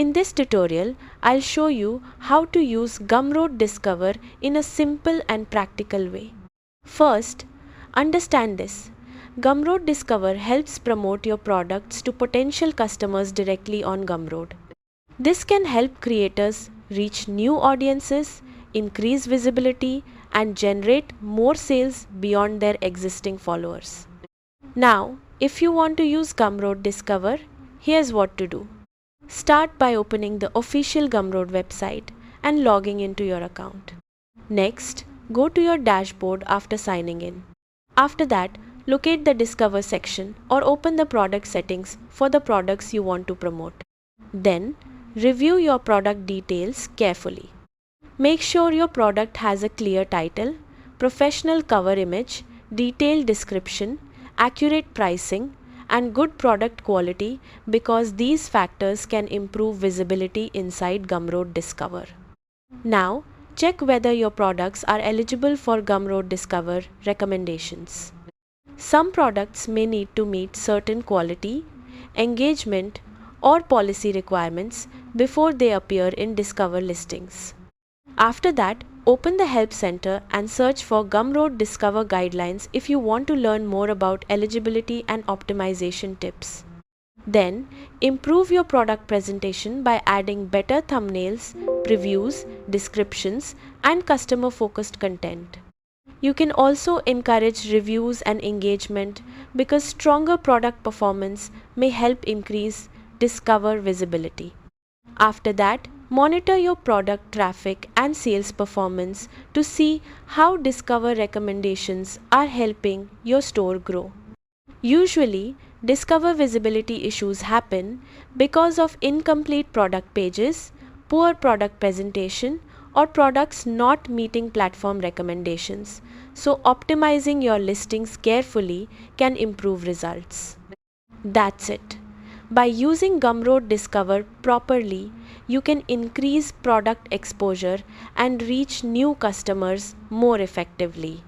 In this tutorial, I'll show you how to use Gumroad Discover in a simple and practical way. First, understand this. Gumroad Discover helps promote your products to potential customers directly on Gumroad. This can help creators reach new audiences, increase visibility, and generate more sales beyond their existing followers. Now, if you want to use Gumroad Discover, here's what to do. Start by opening the official Gumroad website and logging into your account. Next, go to your dashboard after signing in. After that, locate the Discover section or open the product settings for the products you want to promote. Then, review your product details carefully. Make sure your product has a clear title, professional cover image, detailed description, accurate pricing, and good product quality because these factors can improve visibility inside Gumroad Discover. Now, check whether your products are eligible for Gumroad Discover recommendations. Some products may need to meet certain quality, engagement, or policy requirements before they appear in Discover listings. After that, open the Help Center and search for Gumroad Discover guidelines if you want to learn more about eligibility and optimization tips. Then, improve your product presentation by adding better thumbnails, previews, descriptions, and customer-focused content. You can also encourage reviews and engagement because stronger product performance may help increase Discover visibility. After that, monitor your product traffic and sales performance to see how Discover recommendations are helping your store grow. Usually, Discover visibility issues happen because of incomplete product pages, poor product presentation, or products not meeting platform recommendations. So, optimizing your listings carefully can improve results. That's it. By using Gumroad Discover properly, you can increase product exposure and reach new customers more effectively.